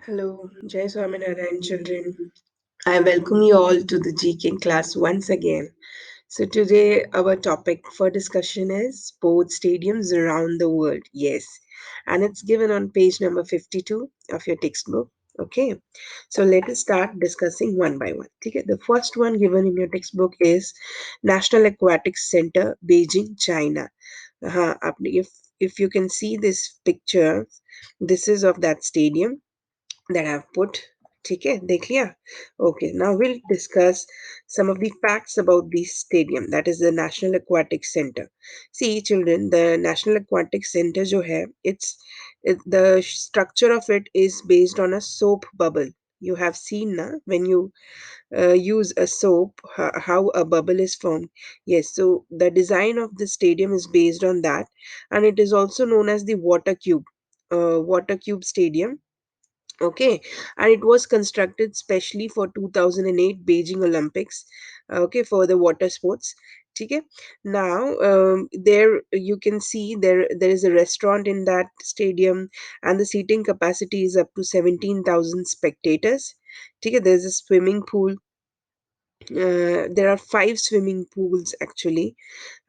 Hello, Jai Swaminarayan children. I welcome you all to the GK class once again. So today our topic for discussion is sports stadiums around the world. Yes, and it's given on page number 52 of your textbook. Okay, so let us start discussing one by one. Okay, the first one given in your textbook is National Aquatic Center, Beijing, China. If you can see this picture, this is of that stadium that I've put. ठीक है देख लिया. Okay, now we'll discuss some of the facts about the stadium, that is the National Aquatic Center. See children, the National Aquatic Center जो है, the structure of it is based on a soap bubble. You have seen na, when you use a soap, how a bubble is formed. Yes, so the design of the stadium is based on that, and it is also known as the water cube stadium. Okay, and it was constructed specially for 2008 Beijing Olympics. Okay, for the water sports. Okay, now there you can see there is a restaurant in that stadium, and the seating capacity is up to 17,000 spectators. Okay, there's a swimming pool. There are five swimming pools actually,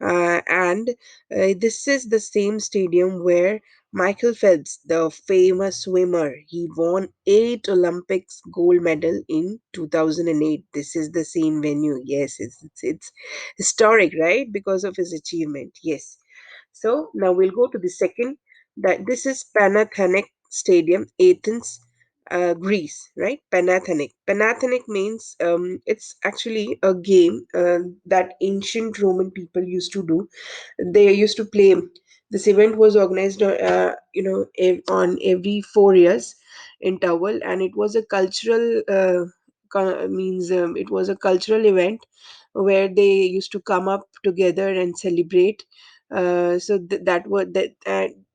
and this is the same stadium where Michael Phelps, the famous swimmer, he won 8 Olympics gold medal in 2008. This is the same venue. Yes, it's historic, right? Because of his achievement. Yes. So now we'll go to the second. That this is Panathenaic Stadium, Athens, Greece, right? Panathenaic. Panathenaic means it's actually a game that ancient Roman people used to do. They used to play. This event was organized, on every 4 years in Towel, and it was a cultural. Means it was a cultural event where they used to come up together and celebrate. That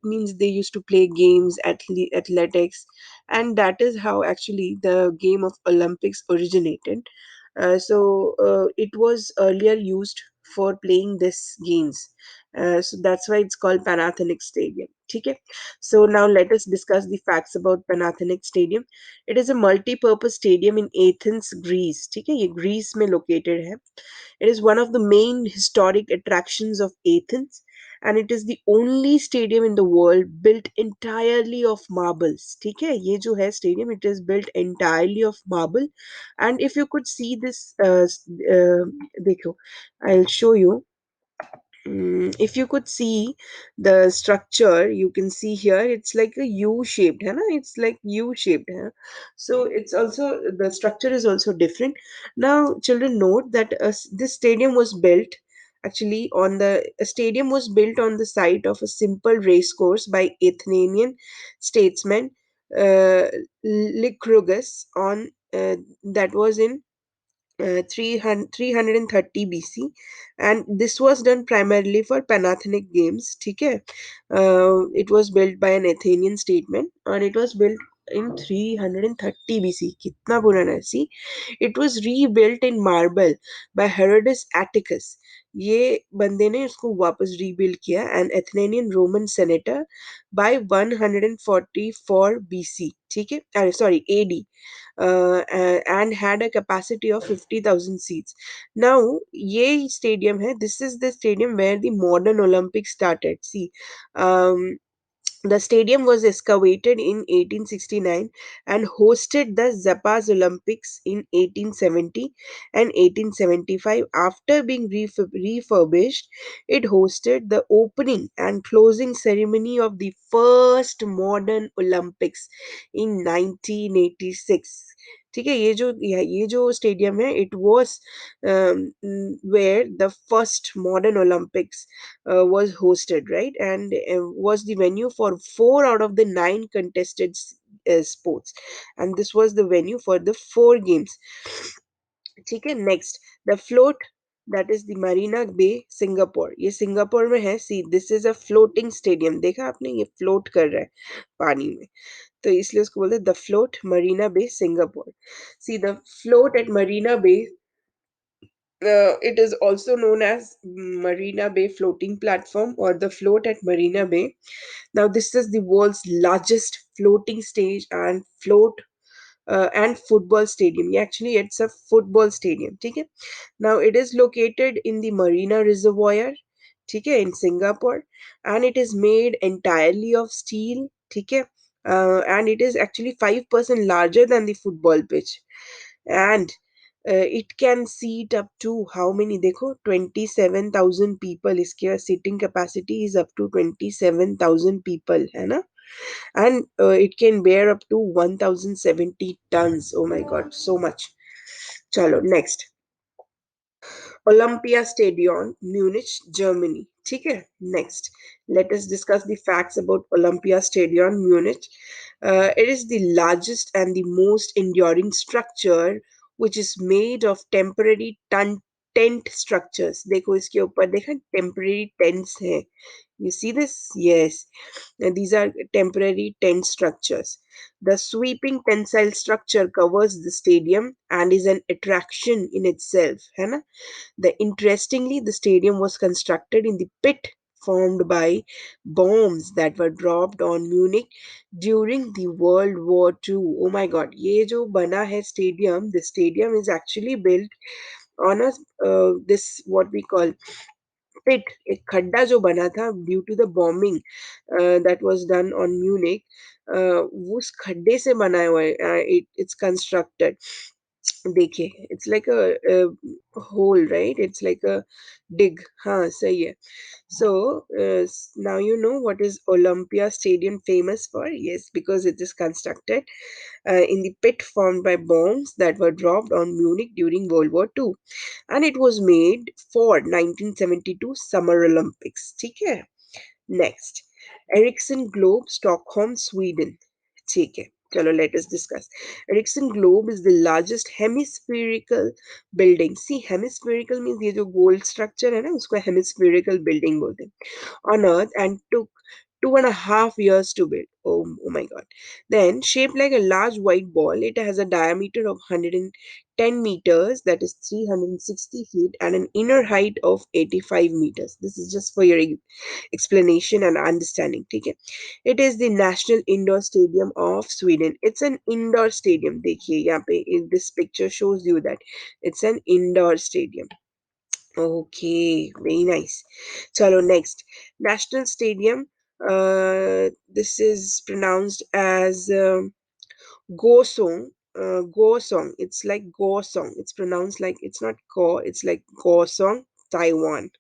means they used to play games, athletics, and that is how actually the game of Olympics originated. It was earlier used for playing these games. So that's why it's called Panathenaic Stadium. Okay. So now let us discuss the facts about Panathenaic Stadium. It is a multi-purpose stadium in Athens, Greece. Okay, ये Greece में located है. It is one of the main historic attractions of Athens, and it is the only stadium in the world built entirely of marbles. ठीक है, ये जो है stadium, it is built entirely of marble. And if you could see this, देखो, I'll show you. If you could see the structure, you can see here it's like a U shaped, है ना? It's like U shaped, है? So it's also, the structure is also different. Now, children, note that this stadium was built actually on the a stadium was built on the site of a simple race course by Athenian statesman uh, Lycurgus on that was in 330 BC, and this was done primarily for Panathenaic games. ठीक है? It was built by an Athenian statesman, and it was built in 330 BC. कितना पुराना है? See, it was rebuilt in marble by Herodotus Atticus. ये बंदे ने इसको वापस rebuild किया, an Athenian Roman senator, by 144 BC. ठीक है? Sorry, AD, and had a capacity of 50,000 seats. Now, ये stadium है. This is the stadium where the modern Olympics started. See, um, the stadium was excavated in 1869 and hosted the Zappa's Olympics in 1870 and 1875. After being refurbished, it hosted the opening and closing ceremony of the first modern Olympics in 1986. ठीक है, ये जो stadium है, it was where the first modern Olympics was hosted, right? And was the venue for 4 out of the 9 contested sports. And this was the venue for the 4 games. ठीक है, next, the float, that is the Marina Bay, Singapore. ये Singapore में है. See, this is a floating stadium. देखा आपने, ये float कर रहा है पानी में, तो इसलिए उसको बोलते हैं the float, Marina Bay, Singapore. See, the float at Marina Bay, it is also known as Marina Bay Floating Platform or the float at Marina Bay. Now, this is the world's largest floating stage and float and football stadium. Yeah, actually, it's a football stadium. Okay? Now, it is located in the Marina Reservoir, okay, in Singapore, and it is made entirely of steel. Okay? And it is actually 5% larger than the football pitch. And it can seat up to how many? देखो 27,000 people. इसके seating capacity is up to 27,000 people, है ना? And it can bear up to 1,070 tons. Oh my god, so much. Chalo, next. Olympia Stadium, Munich, Germany. ठीक है? Next, let us discuss the facts about Olympia Stadium, Munich. It is the largest and the most enduring structure which is made of temporary tent structures. देखो इसके ऊपर देखा temporary tents है. You see this? Yes. These are temporary tent structures. The sweeping tensile structure covers the stadium and is an attraction in itself. है ना? Interestingly, the stadium was constructed in the pit formed by bombs that were dropped on Munich during the World War II. Oh my God, ये जो बना है stadium, the stadium is actually built on a this what we call pit, एक खड्डा जो बना था due to the bombing that was done on Munich. उस खड्डे से बना हुआ है. It's constructed. देखिए, it's like a hole, right? It's like a dig. हाँ, सही है. So now you know what is Olympia Stadium famous for. Yes, because it is constructed in the pit formed by bombs that were dropped on Munich during World War II, and it was made for 1972 Summer Olympics. ठीक है? Next, Ericsson Globe, Stockholm, Sweden. ठीक है. चलो, let us discuss. Ericsson Globe is the largest hemispherical building. See, hemispherical means ये जो gold structure है ना, उसको hemispherical building बोलते हैं. On Earth, and took 2.5 years to build. Oh my God. Then, shaped like a large white ball, it has a diameter of 110 meters, that is 360 feet, and an inner height of 85 meters. This is just for your explanation and understanding. ठीक है? It is the national indoor stadium of Sweden. It's an indoor stadium. देखिए यहाँ पे this picture shows you that it's an indoor stadium. Okay, very nice. Chalo, next. National Stadium. This is pronounced as Gosong. Gosong. It's like Gosong. It's pronounced like, it's not Go, it's like Gosong, Taiwan.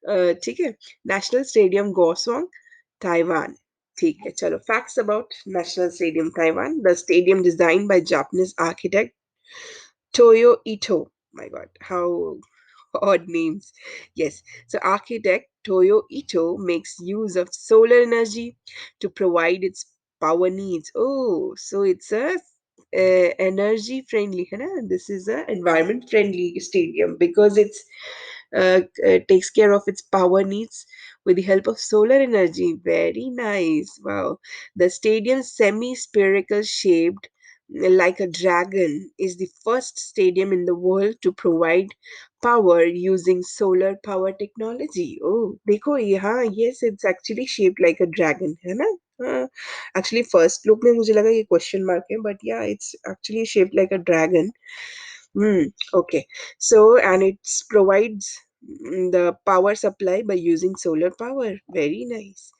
ठीक है? National Stadium Gosong, Taiwan. ठीक है, चलो. Facts about National Stadium Taiwan. The stadium designed by Japanese architect Toyo Ito. My God, how odd names. Yes. So architect Toyo Ito makes use of solar energy to provide its power needs. Oh, so it's a energy friendly, है ना? This is a environment friendly stadium because takes care of its power needs with the help of solar energy. Very nice. Wow. The stadium's semi-spherical shaped like a dragon is the first stadium in the world to provide power using solar power technology. Oh, देखो यहाँ, yes, it's actually shaped like a dragon, है ना? Actually, first look में मुझे लगा ये question mark है, but yeah, it's actually shaped like a dragon. Okay. So, and it provides the power supply by using solar power. Very nice.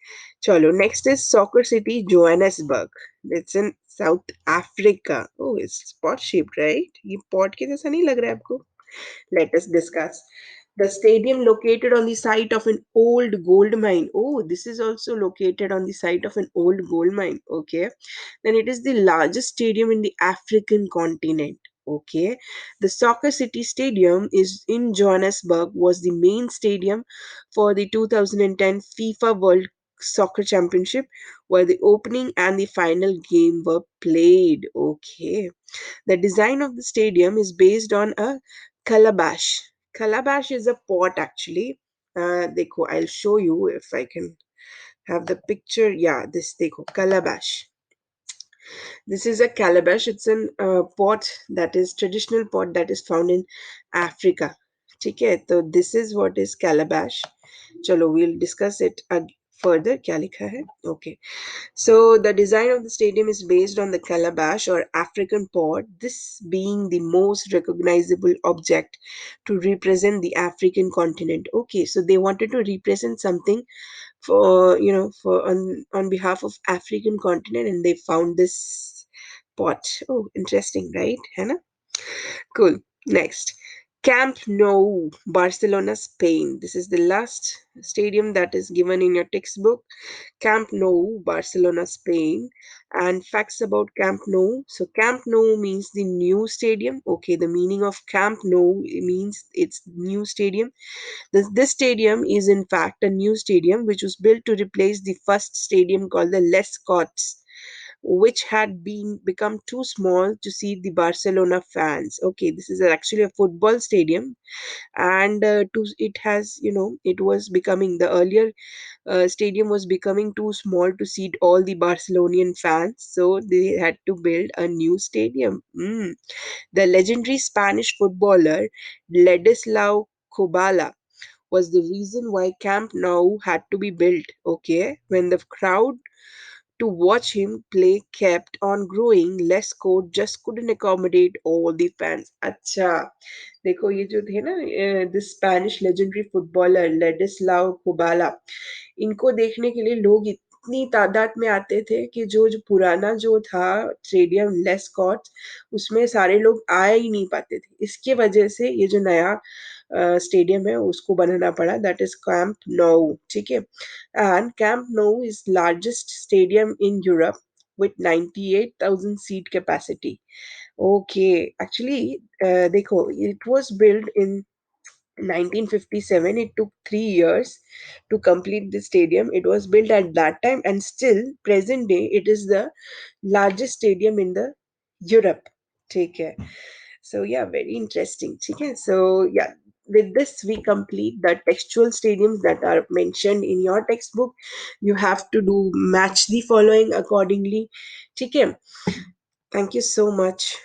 Chalo, next is Soccer City, Johannesburg. It's in South Africa. Oh, it's pot shaped, right? ये pot के जैसा नहीं लग रहा है आपको? Let us discuss. The stadium located on the site of an old gold mine. Oh, this is also located on the site of an old gold mine. Okay. Then it is the largest stadium in the African continent. Okay. The Soccer City Stadium is in Johannesburg was the main stadium for the 2010 FIFA World Soccer Championship, where the opening and the final game were played. Okay. The design of the stadium is based on a calabash. Calabash is a pot actually. देखो, I'll show you if I can have the picture. Yeah, this देखो, calabash. This is a calabash. It's an pot that is traditional pot that is found in Africa. ठीक है, so this is what is calabash. चलो, we'll discuss it further क्या लिखा है? Okay. So the design of the stadium is based on the calabash or African pot, this being the most recognizable object to represent the African continent. Okay, so they wanted to represent something for for on behalf of African continent, and they found this pot. Oh, interesting, right, Hannah? Cool. Next, Camp Nou, Barcelona, Spain. This is the last stadium that is given in your textbook. Camp Nou, Barcelona, Spain. And facts about Camp Nou. So, Camp Nou means the new stadium. Okay, the meaning of Camp Nou means it's new stadium. This stadium is, in fact, a new stadium which was built to replace the first stadium called the Les Corts, which had been become too small to seat the Barcelona fans. Okay, this is actually a football stadium, and it has, it was becoming the earlier stadium was becoming too small to seat all the Barcelonian fans, so they had to build a new stadium. The legendary Spanish footballer Ladislao Kubala was the reason why Camp Nou had to be built. Okay, when the crowd to watch him play kept on growing, less court just couldn't accommodate all the fans. अच्छा, देखो ये जो थे ना, this Spanish legendary footballer Ladislao Kubala, इनको देखने के लिए लोग इतनी तादाद में आते थे कि जो पुराना जो था स्टेडियम लेस्कॉट, उसमें सारे लोग आ ही नहीं पाते थे। इसके वजह से ये जो नया स्टेडियम है उसको बनाना पड़ा, दैट इज कैंप nou, ठीक है। And camp nou is largest stadium in Europe with 98,000 seat capacity. Okay, actually, देखो, it was built in 1957. It took 3 years to complete the stadium. It was built at that time, and still present day it is the largest stadium in the Europe. Take care. So yeah, very interesting. Okay, so yeah, with this we complete the textual stadiums that are mentioned in your textbook. You have to do match the following accordingly. Okay, thank you so much.